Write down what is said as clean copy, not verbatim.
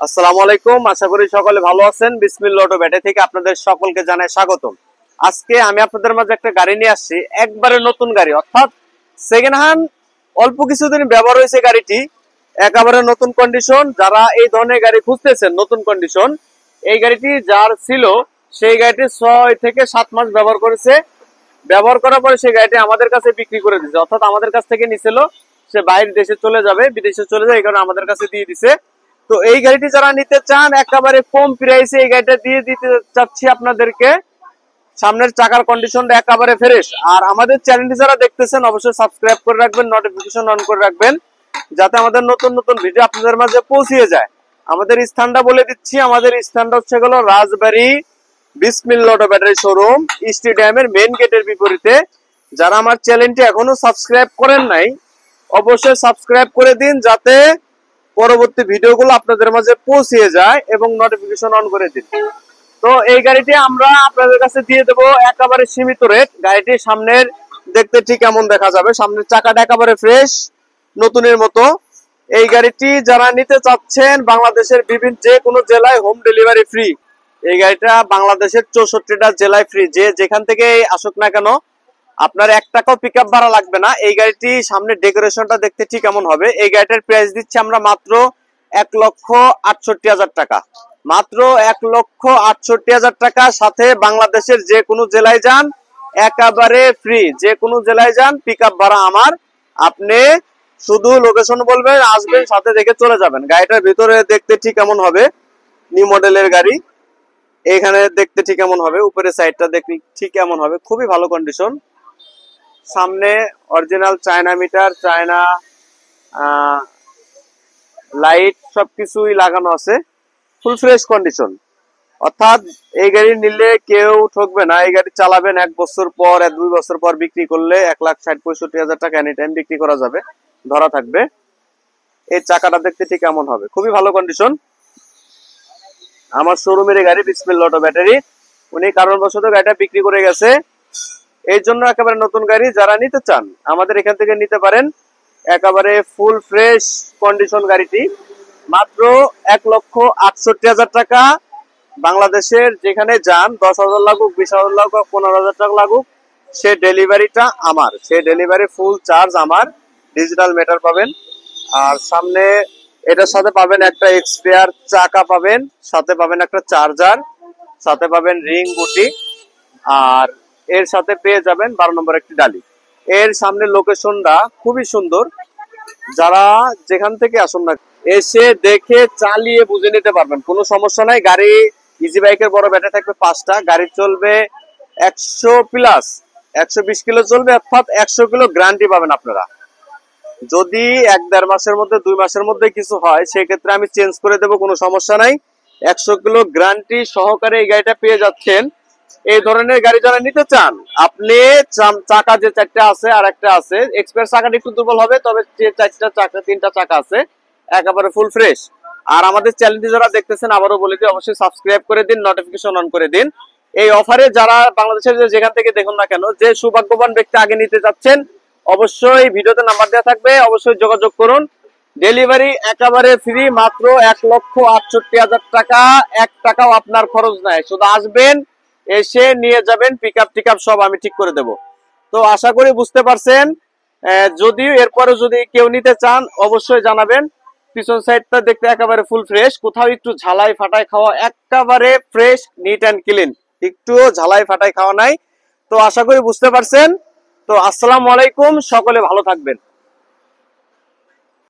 আসসালামু আলাইকুম, আশা করি সকলে ভালো আছেন। বিসমিল্লাহ অটো ব্যাটারি থেকে আপনাদের সকলকে জানাই স্বাগতম। আজকে আমি আপনাদের মাঝে একটা গাড়ি নিয়ে আসছি, একবারে নতুন গাড়ি, অর্থাৎ সেকেন্ড হ্যান্ড। অল্প কিছুদিন ব্যবহার হয়েছে গাড়িটি, একেবারে নতুন কন্ডিশন। যারা এই ধরনের গাড়ি খুঁজতেছেন নতুন কন্ডিশন, এই গাড়িটি যার ছিল সেই গাড়িটি 6 থেকে 7 মাস ব্যবহার করেছে। ব্যবহার করার পরে সেই গাড়িটি আমাদের কাছে বিক্রি করে দিচ্ছে, অর্থাৎ আমাদের কাছ থেকে নিছিল, সে বাইরের দেশে চলে যাবে, বিদেশে চলে যাবে, এই কারণে আমাদের কাছে দিয়ে দিছে। তো এই গাড়িটি যারা নিতে চান একেবারে কম প্রাইসে এই গাড়িটা দিয়ে দিতে চাচ্ছি আপনাদেরকে। সামনের চাকার কন্ডিশনটা একেবারে ফ্রেশ। আর আমাদের চ্যানেলটি যারা দেখতেছেন অবশ্যই সাবস্ক্রাইব করে রাখবেন, নোটিফিকেশন অন করে রাখবেন, যাতে আমাদের নতুন নতুন ভিডিও আপনাদের মাঝে পৌঁছে যায়। আমাদের স্থানটা বলে দিচ্ছি, আমাদের স্থানটা হচ্ছে গেল রাজবাড়ী বিসমিল্লাহ অটো ব্যাটারি শোরুম, স্টেডিয়ামের মেইন গেটের বিপরীতে। যারা আমার চ্যানেলটি এখনো সাবস্ক্রাইব করেন নাই অবশ্যই সাবস্ক্রাইব করে দিন, যাতে পরবর্তী ভিডিওগুলো আপনাদের মাঝে পৌঁছে যায়, এবং নোটিফিকেশন অন করে দিন। তো এই গাড়িটি আমরা আপনাদের কাছে দিয়ে দেবো একেবারে সীমিত রেট। গাড়িটির সামনের দেখতে ঠিক এমন দেখা যাবে, সামনের চাকাটা একেবারে ফ্রেশ, নতুনের মতো। এই গাড়িটি যারা নিতে চাচ্ছেন বাংলাদেশের বিভিন্ন যে কোনো জেলায় হোম ডেলিভারি ফ্রি। এই গাড়িটা বাংলাদেশের 64টা জেলায় ফ্রি, যে যেখান থেকে আসুক না কেন আপনার 1 টাকাও পিকআপ ভাড়া লাগবে না। এই গাড়িটি সামনে ডেকোরেশনটা দেখতে ঠিক এমন হবে। এই গাড়িটার প্রাইস দিচ্ছি আমরা মাত্র 1,68,000 টাকা, মাত্র 1,68,000 টাকা। সাথে বাংলাদেশের যে কোনো জেলায় যান একেবারে ফ্রি, যে কোনো জেলায় যান পিকআপ ভাড়া আমার। আপনি শুধু লোকেশন বলবেন, আসবেন, সাথে দেখে চলে যাবেন। গাড়িটার ভিতরে দেখতে ঠিক এমন হবে, নিউ মডেলের গাড়ি। এখানে দেখতে ঠিক এমন হবে, উপরের সাইডটা দেখতে ঠিক এমন হবে, খুবই ভালো কন্ডিশন। সামনে original China metre, China light সবকিছুই লাগানো আছে, ফুল ফ্রেশ কন্ডিশন। অর্থাৎ এই গাড়ি নিলে কেউ ঠকবে না। এই গাড়ি চালাবেন 1 বছর পর, 2 বছর পর বিক্রি করলে 1,60,65,000 টাকা এনি টাইম বিক্রি করা যাবে, ধরা থাকবে। এই চাকাটা দেখতে ঠিক এমন হবে, খুবই ভালো কন্ডিশন। আমার শোরুমের গাড়ি বিসমিল্লাহ অটো ব্যাটারি, উনি কারণবশত গাড়িটা বিক্রি করে গেছে, এই জন্য একেবারে নতুন গাড়ি যারা নিতে চান আমাদের এখান থেকে নিতে পারেন। একেবারে ফুল ফ্রেশ কন্ডিশন গাড়িটি, মাত্র 1,68,000 টাকা। বাংলাদেশের যেখানে যান 10,000 লাগুক, 20,000 লাগুক, 15,000 টাকা লাগুক, সে ডেলিভারিটা আমার, সে ডেলিভারি ফুল চার্জ আমার। ডিজিটাল মিটার পাবেন, আর সামনে এটার সাথে পাবেন একটা এক্সপায়ার চাকা পাবেন, সাথে পাবেন একটা চার্জার, সাথে পাবেন রিং বুটি, আর এর সাথে পেয়ে যাবেন 12 নম্বর একটি ডালি। এর সামনে লোকেশনটা খুবই সুন্দর, যারা যেখান থেকে আসুন না এসে দেখে চালিয়ে বুঝে নিতে পারবেন, কোনো সমস্যা নাই। গাড়ি ইজি বাইকের বড় ব্যাটারি থাকবে 5টা, গাড়ি চলবে 100 প্লাস, 120 কিলো চলবে, অর্থাৎ 100 কিলো গ্যারান্টি পাবেন আপনারা। যদি 1-1.5 মাসের মধ্যে, 2 মাসের মধ্যে কিছু হয় সেক্ষেত্রে আমি চেঞ্জ করে দেবো, কোনো সমস্যা নাই। 100 কিলো গ্যারান্টি সহকারে এই গাড়িটা পেয়ে যাচ্ছেন। এই ধরনের গাড়ি যারা নিতে চান, আপনি চাকা যে 4টা আছে আর একটা আছে, এক্সপ্রেস চাকাটা একটু দুর্বল হবে, তবে যে 4টা চাকা 3টা চাকা আছে একেবারে ফুল ফ্রেশ। আর আমাদের চ্যানেলটি যারা দেখতেছেন আবারও বলে দিই, অবশ্যই সাবস্ক্রাইব করে দিন, নোটিফিকেশন অন করে দিন। এই অফারে যারা বাংলাদেশের যেখান থেকে দেখুন না কেন, যে সৌভাগ্যবান ব্যক্তি আগে নিতে যাচ্ছেন অবশ্যই ভিডিওতে নাম্বার দেওয়া থাকবে, অবশ্যই যোগাযোগ করুন। ডেলিভারি একেবারে ফ্রি, মাত্র 1,68,000 টাকা। 1 টাকাও আপনার খরচ নাই, শুধু আসবেন, এসে নিয়ে যাবেন, পিকআপ টিকআপ সব আমি ঠিক করে দেব। তো আশা করি বুঝতে পারছেন। যদিও এরপরে যদি কেউ নিতে চান অবশ্যই জানাবেন। পিছন সাইডটা দেখতে একেবারে ফুল ফ্রেশ, কোথাও একটু ঝালাই ফাটাই খাওয়া, একেবারে ফ্রেশ, নিট অ্যান্ড ক্লিন, একটুও ঝালাই ফাটাই খাওয়া নাই। তো আশা করি বুঝতে পারছেন। তো আসসালামু আলাইকুম, সকলে ভালো থাকবেন।